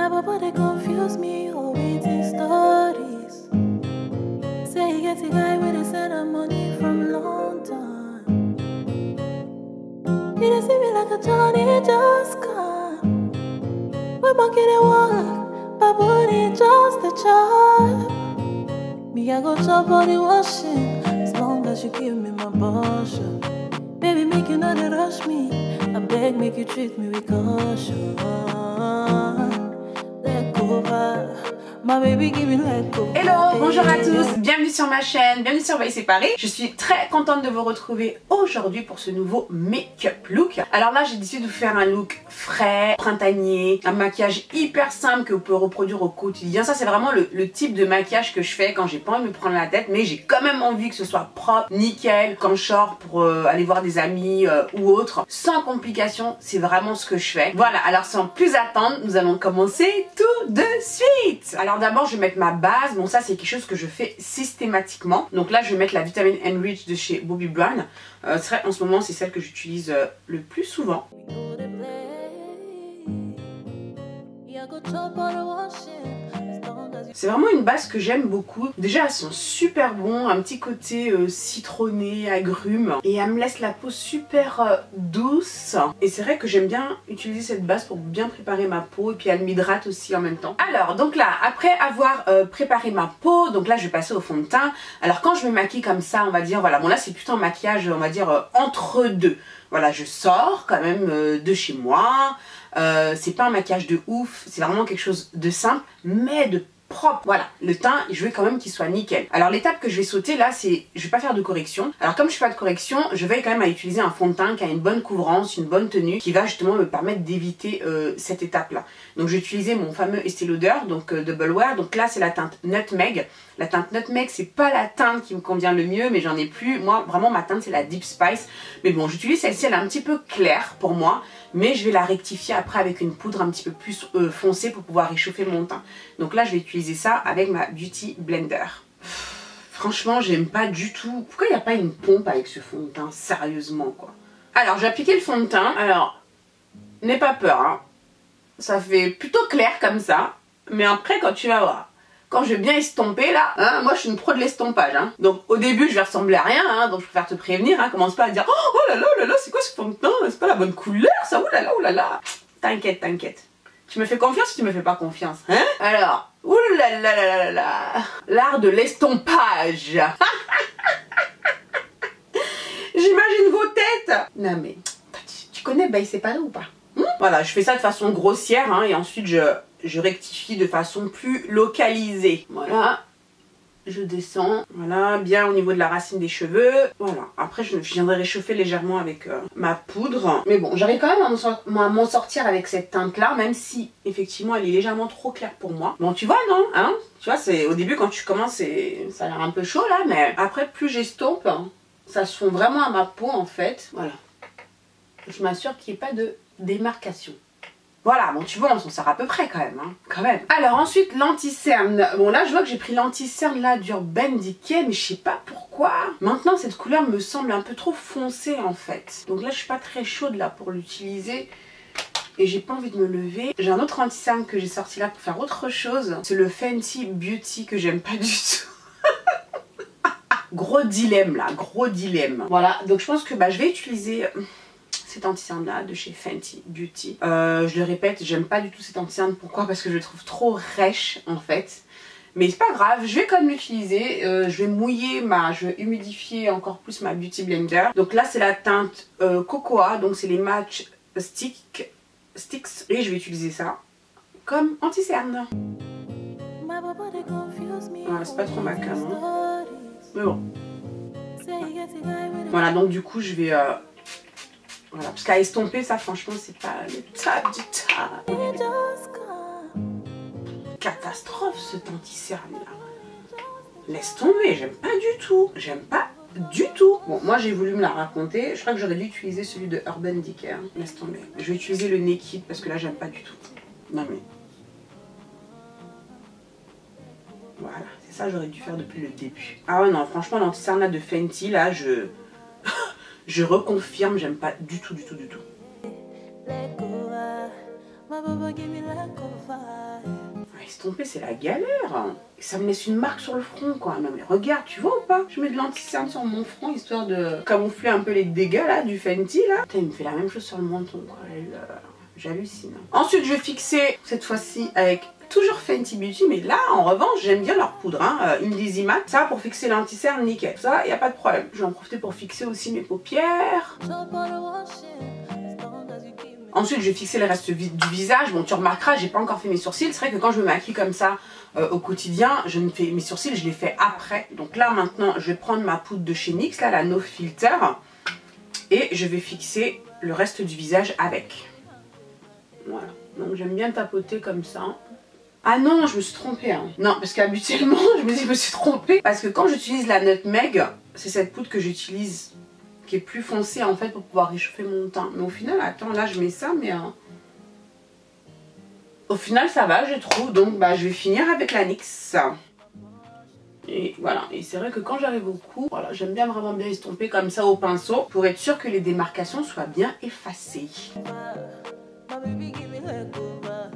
papa they confuse me, oh waiting stories. Say he gets a guy with a send of money from London. He don't see me like a Johnny just come. We monkey they walk, baboon just a chop. Me I go chop all the washing, as long as you give me my portion. Baby make you know they rush me, I beg make you treat me with caution. Let go back. Hello, bonjour à tous, bienvenue sur ma chaîne, bienvenue sur Bail Séparé. Je suis très contente de vous retrouver aujourd'hui pour ce nouveau make-up look. Alors là j'ai décidé de vous faire un look frais, printanier, un maquillage hyper simple que vous pouvez reproduire au quotidien. Ça c'est vraiment le type de maquillage que je fais quand j'ai pas envie de me prendre la tête, mais j'ai quand même envie que ce soit propre, nickel, quand je sors pour aller voir des amis ou autre, sans complications. C'est vraiment ce que je fais. Voilà, alors sans plus attendre, nous allons commencer tout de suite. Alors d'abord je vais mettre ma base, bon ça c'est quelque chose que je fais systématiquement. Donc là je vais mettre la vitamine Enrich de chez Bobbi Brown. C'est vrai en ce moment c'est celle que j'utilise le plus souvent. C'est vraiment une base que j'aime beaucoup. Déjà elles sont super bon, un petit côté citronné, agrumes. Et elle me laisse la peau super douce. Et c'est vrai que j'aime bien utiliser cette base pour bien préparer ma peau. Et puis elle m'hydrate aussi en même temps. Alors donc là, après avoir préparé ma peau, donc là je vais passer au fond de teint. Alors quand je me maquille comme ça, on va dire, voilà, bon là c'est plutôt un maquillage, on va dire, entre deux. Voilà, je sors quand même de chez moi. C'est pas un maquillage de ouf, c'est vraiment quelque chose de simple, mais de propre. Voilà, le teint, je veux quand même qu'il soit nickel. Alors l'étape que je vais sauter là, c'est, je vais pas faire de correction. Alors comme je fais pas de correction, je vais quand même utiliser un fond de teint qui a une bonne couvrance, une bonne tenue, qui va justement me permettre d'éviter cette étape là. Donc je vais utiliser mon fameux Estée Lauder, donc Double Wear. Donc là c'est la teinte Nutmeg. La teinte Nutmeg c'est pas la teinte qui me convient le mieux, mais j'en ai plus. Moi vraiment ma teinte c'est la Deep Spice. Mais bon j'utilise celle-ci, elle est un petit peu claire pour moi. Mais je vais la rectifier après avec une poudre un petit peu plus foncée pour pouvoir réchauffer mon teint. Donc là je vais utiliser ça avec ma Beauty Blender. Franchement j'aime pas du tout. Pourquoi il n'y a pas une pompe avec ce fond de teint? Sérieusement quoi. Alors j'ai appliqué le fond de teint. Alors n'aie pas peur hein. Ça fait plutôt clair comme ça. Mais après quand tu vas voir, quand je vais bien estomper là, hein, moi je suis une pro de l'estompage. Hein. Donc au début je vais ressembler à rien, hein, donc je préfère te prévenir. Hein, commence pas à dire oh là là, c'est quoi ce fond de teint? C'est pas la bonne couleur ça, oh là là. T'inquiète, t'inquiète. Tu me fais confiance ou tu me fais pas confiance? Hein? Alors, ouh là là là là là, l'art de l'estompage. J'imagine vos têtes. Non mais, tu connais Bail Séparé ou pas? Voilà, je fais ça de façon grossière hein, et ensuite je rectifie de façon plus localisée. Voilà, je descends, voilà, bien au niveau de la racine des cheveux. Voilà, après je viendrai réchauffer légèrement avec ma poudre. Mais bon, j'arrive quand même à m'en sortir avec cette teinte là, même si effectivement elle est légèrement trop claire pour moi. Bon tu vois non hein, tu vois c'est au début quand tu commences ça a l'air un peu chaud là, mais après plus j'estompe, hein, ça se fond vraiment à ma peau en fait. Voilà, je m'assure qu'il n'y ait pas de démarcation. Voilà, bon tu vois on s'en sort à peu près quand même, hein, quand même. Alors ensuite l'anti-cerne. Bon là je vois que j'ai pris l'anti-cerne là d'Urban Decay, mais je sais pas pourquoi. Maintenant cette couleur me semble un peu trop foncée en fait. Donc là je suis pas très chaude là pour l'utiliser. Et j'ai pas envie de me lever. J'ai un autre anti-cerne que j'ai sorti là pour faire autre chose. C'est le Fenty Beauty que j'aime pas du tout. Gros dilemme là, gros dilemme. Voilà, donc je pense que bah, je vais utiliser cet anti-cerne là de chez Fenty Beauty. Je le répète, j'aime pas du tout cet anti-cerne. Pourquoi? Parce que je le trouve trop rêche en fait. Mais c'est pas grave, je vais quand même l'utiliser. Je vais mouiller je vais humidifier encore plus ma Beauty Blender. Donc là c'est la teinte Cocoa, donc c'est les Match Sticks. Et je vais utiliser ça comme anti-cerne. Voilà, c'est pas trop ma cam, hein. Mais bon. Voilà, donc du coup je vais... Voilà, parce qu'à estomper, ça franchement, c'est pas le top du top. Catastrophe cet anti-cerne là. Laisse tomber, j'aime pas du tout. J'aime pas du tout. Bon, moi j'ai voulu me la raconter. Je crois que j'aurais dû utiliser celui de Urban Decay. Laisse tomber. Je vais utiliser le Naked parce que là, j'aime pas du tout. Non mais. Voilà, c'est ça que j'aurais dû faire depuis le début. Ah ouais, non, franchement, l'anti-cerne là de Fenty, là, je reconfirme, j'aime pas du tout, du tout, du tout. Estomper, c'est la galère. Ça me laisse une marque sur le front, quoi. Non mais regarde, tu vois ou pas? Je mets de l'anti-cerne sur mon front, histoire de camoufler un peu les dégâts, là, du Fenty, là. Putain, il me fait la même chose sur le menton, quoi. J'hallucine. Ensuite, je vais fixer, cette fois-ci, avec toujours Fenty Beauty, mais là, en revanche, j'aime bien leur poudre, hein. Indie Matte. Ça, pour fixer l'anti-cerne, nickel. Ça, y a pas de problème. Je vais en profiter pour fixer aussi mes paupières. Ensuite, je vais fixer le reste du visage. Bon, tu remarqueras, j'ai pas encore fait mes sourcils. C'est vrai que quand je me maquille comme ça au quotidien, je ne fais mes sourcils, je les fais après. Donc là, maintenant, je vais prendre ma poudre de chez NYX, là, la No Filter, et je vais fixer le reste du visage avec. Voilà. Donc j'aime bien tapoter comme ça. Ah non, je me suis trompée. Hein. Non, parce qu'habituellement, je me suis trompée. Parce que quand j'utilise la Nutmeg, c'est cette poudre que j'utilise qui est plus foncée en fait pour pouvoir réchauffer mon teint. Mais au final, attends, là je mets ça, mais au final ça va, je trouve. Donc bah je vais finir avec la NYX. Et voilà, et c'est vrai que quand j'arrive au cou, voilà, j'aime bien vraiment bien estomper comme ça au pinceau pour être sûr que les démarcations soient bien effacées.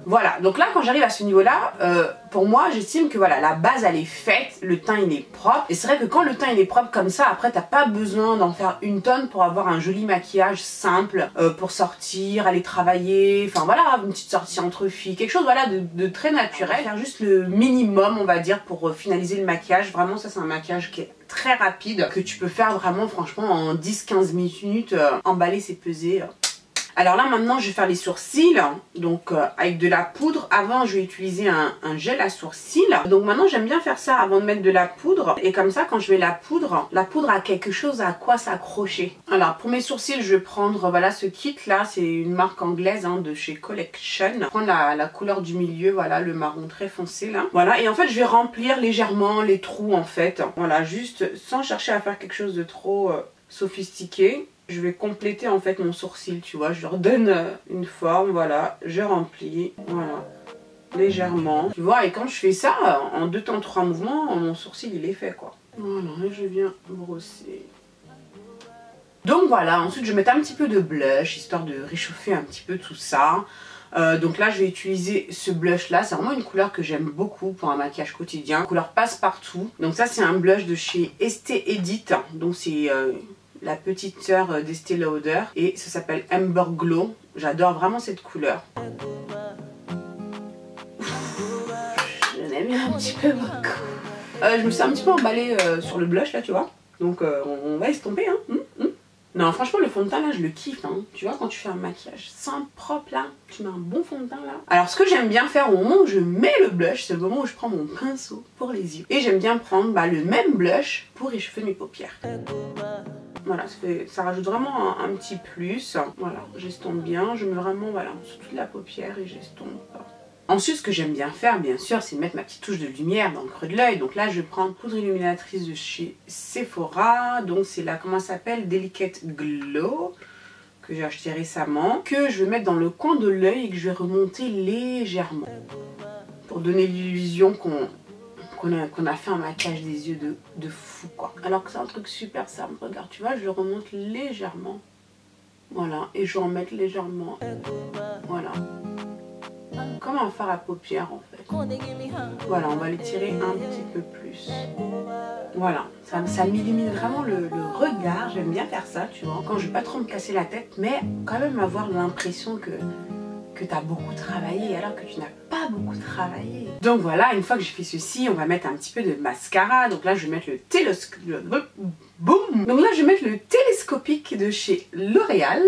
Voilà, donc là quand j'arrive à ce niveau là, pour moi j'estime que voilà, la base elle est faite, le teint il est propre. Et c'est vrai que quand le teint il est propre comme ça, après t'as pas besoin d'en faire une tonne pour avoir un joli maquillage simple, pour sortir, aller travailler, enfin voilà, une petite sortie entre filles, quelque chose voilà de très naturel. Faire juste le minimum on va dire pour finaliser le maquillage. Vraiment ça c'est un maquillage qui est très rapide, que tu peux faire vraiment franchement en 10-15 minutes, emballer c'est peser. Alors là maintenant je vais faire les sourcils, donc avec de la poudre. Avant je vais utiliser un gel à sourcils. Donc maintenant j'aime bien faire ça avant de mettre de la poudre. Et comme ça quand je mets la poudre a quelque chose à quoi s'accrocher. Alors pour mes sourcils je vais prendre voilà ce kit là, c'est une marque anglaise hein, de chez Collection. Je vais prendre la couleur du milieu, voilà le marron très foncé là. Voilà et en fait je vais remplir légèrement les trous en fait. Voilà juste sans chercher à faire quelque chose de trop sophistiqué. Je vais compléter en fait mon sourcil, tu vois, je leur donne une forme, voilà, je remplis, voilà, légèrement. Tu vois, et quand je fais ça, en 2 temps 3 mouvements, mon sourcil il est fait quoi. Voilà, et je viens brosser. Donc voilà, ensuite je vais mettre un petit peu de blush, histoire de réchauffer un petit peu tout ça. Donc là je vais utiliser ce blush là, c'est vraiment une couleur que j'aime beaucoup pour un maquillage quotidien, couleur passe-partout. Donc ça c'est un blush de chez Estée Edit, donc c'est... la petite sœur d'Estée Lauder et ça s'appelle Amber Glow. J'adore vraiment cette couleur. J'en ai mis un petit peu beaucoup. Je me suis un petit peu emballée sur le blush là tu vois. Donc on va estomper hein. Non franchement le fond de teint là je le kiffe hein. Tu vois quand tu fais un maquillage simple, propre là, tu mets un bon fond de teint là. Alors ce que j'aime bien faire au moment où je mets le blush, c'est le moment où je prends mon pinceau pour les yeux. Et j'aime bien prendre le même blush pour réchauffer mes paupières. Voilà, ça rajoute vraiment un petit plus. Voilà, j'estompe bien. Je mets vraiment voilà, sur toute la paupière et j'estompe. Ensuite, ce que j'aime bien faire, bien sûr, c'est mettre ma petite touche de lumière dans le creux de l'œil. Donc là, je vais prendre poudre illuminatrice de chez Sephora. Donc c'est là, comment ça s'appelle? Delicate Glow, que j'ai acheté récemment. Que je vais mettre dans le coin de l'œil et que je vais remonter légèrement. Pour donner l'illusion qu'on a fait un maquillage des yeux de fou quoi. Alors que c'est un truc super simple, regarde, tu vois, je le remonte légèrement. Voilà, et je vais en mettre légèrement. Voilà. Comme un fard à paupières en fait. Voilà, on va l'étirer un petit peu plus. Voilà, ça m'illumine vraiment le regard, j'aime bien faire ça, tu vois. Quand je vais pas trop me casser la tête, mais quand même avoir l'impression que tu as beaucoup travaillé alors que tu n'as pas beaucoup travaillé. Donc voilà, une fois que j'ai fait ceci, on va mettre un petit peu de mascara. Donc là, je vais mettre le boum. Donc là, je vais mettre le télescopique de chez L'Oréal.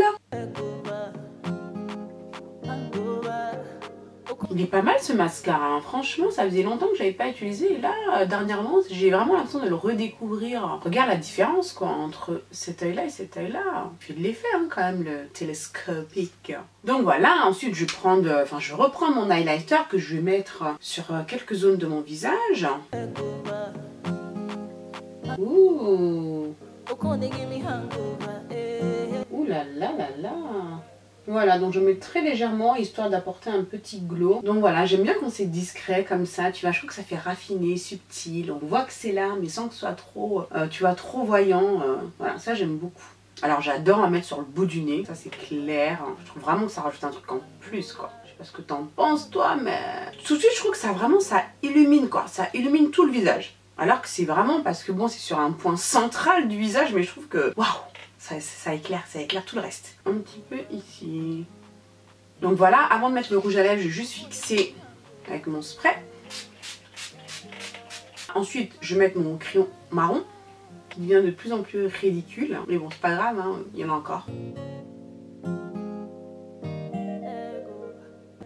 Il est pas mal ce mascara, hein. Franchement ça faisait longtemps que j'avais pas utilisé et là dernièrement j'ai vraiment l'impression de le redécouvrir. Regarde la différence quoi entre cet œil là et cet œil là. Il fait de l'effet hein, quand même le télescopique. Donc voilà, ensuite je reprends mon highlighter que je vais mettre sur quelques zones de mon visage. Ouh. Ouh là là là là. Voilà, donc je mets très légèrement, histoire d'apporter un petit glow. Donc voilà, j'aime bien quand c'est discret comme ça, tu vois, je trouve que ça fait raffiné, subtil. On voit que c'est là, mais sans que ce soit trop, tu vois, trop voyant. Voilà, ça j'aime beaucoup. Alors j'adore en mettre sur le bout du nez, ça c'est clair. Je trouve vraiment que ça rajoute un truc en plus, quoi. Je sais pas ce que t'en penses toi, mais tout de suite je trouve que ça vraiment ça illumine quoi, ça illumine tout le visage. Alors que c'est vraiment parce que bon c'est sur un point central du visage, mais je trouve que waouh, ça éclaire tout le reste. Un petit peu ici. Donc voilà, avant de mettre le rouge à lèvres, je vais juste fixer avec mon spray. Ensuite, je vais mettre mon crayon marron qui devient de plus en plus ridicule. Mais bon, c'est pas grave, hein, il y en a encore.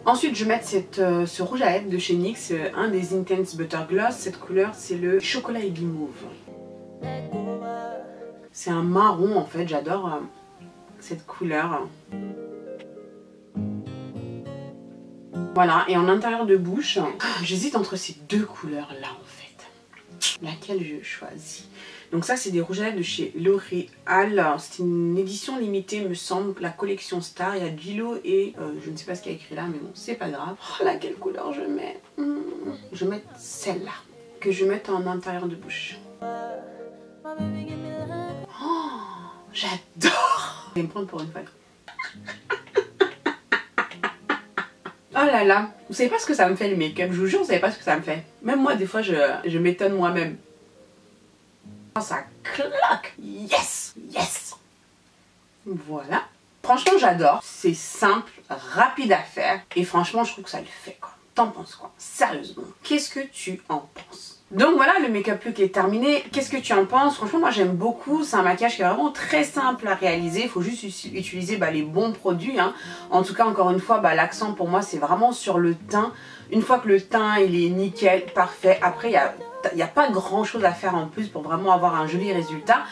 Ensuite, je vais mettre ce rouge à lèvres de chez NYX, un des Intense Butter Gloss. Cette couleur, c'est le chocolat et guimauve. C'est un marron en fait, j'adore cette couleur. Voilà, et en intérieur de bouche, j'hésite entre ces deux couleurs là en fait. Laquelle je choisis? Donc ça c'est des rouges à lèvres de chez L'Oréal. C'est une édition limitée me semble, la collection Star. Il y a Gillo et je ne sais pas ce qu'il y a écrit là, mais bon c'est pas grave. Oh, laquelle couleur je mets? Je vais mettre celle-là, que je vais mettre en intérieur de bouche. Oh, j'adore. Je vais me prendre pour une folle. Oh là là, vous savez pas ce que ça me fait le make-up, je vous jure, vous savez pas ce que ça me fait. Même moi des fois je m'étonne moi-même. Oh, ça claque. Yes, yes. Voilà. Franchement j'adore, c'est simple, rapide à faire et franchement je trouve que ça le fait quoi. T'en penses quoi? Sérieusement, qu'est-ce que tu en penses? Donc voilà, le make-up look est terminé. Qu'est-ce que tu en penses? Franchement moi j'aime beaucoup, c'est un maquillage qui est vraiment très simple à réaliser. Il faut juste utiliser les bons produits hein. En tout cas encore une fois l'accent pour moi c'est vraiment sur le teint. Une fois que le teint il est nickel, parfait, après il n'y a pas grand chose à faire en plus pour vraiment avoir un joli résultat.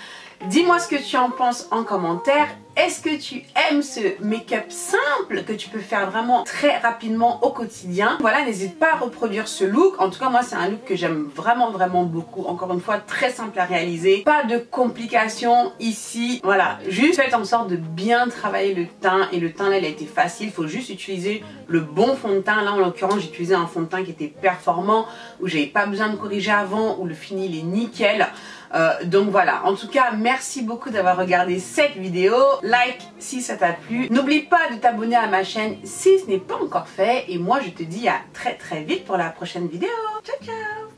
Dis-moi ce que tu en penses en commentaire. Est-ce que tu aimes ce make-up simple que tu peux faire vraiment très rapidement au quotidien? Voilà, n'hésite pas à reproduire ce look. En tout cas, moi, c'est un look que j'aime vraiment beaucoup. Encore une fois, très simple à réaliser. Pas de complications ici. Voilà, juste faites en sorte de bien travailler le teint. Et le teint, là, il a été facile. Il faut juste utiliser le bon fond de teint. Là, en l'occurrence, j'ai utilisé un fond de teint qui était performant, où j'avais pas besoin de corriger avant, où le fini, il est nickel. Donc voilà, en tout cas merci beaucoup d'avoir regardé cette vidéo, like si ça t'a plu, n'oublie pas de t'abonner à ma chaîne si ce n'est pas encore fait et moi je te dis à très vite pour la prochaine vidéo, ciao ciao.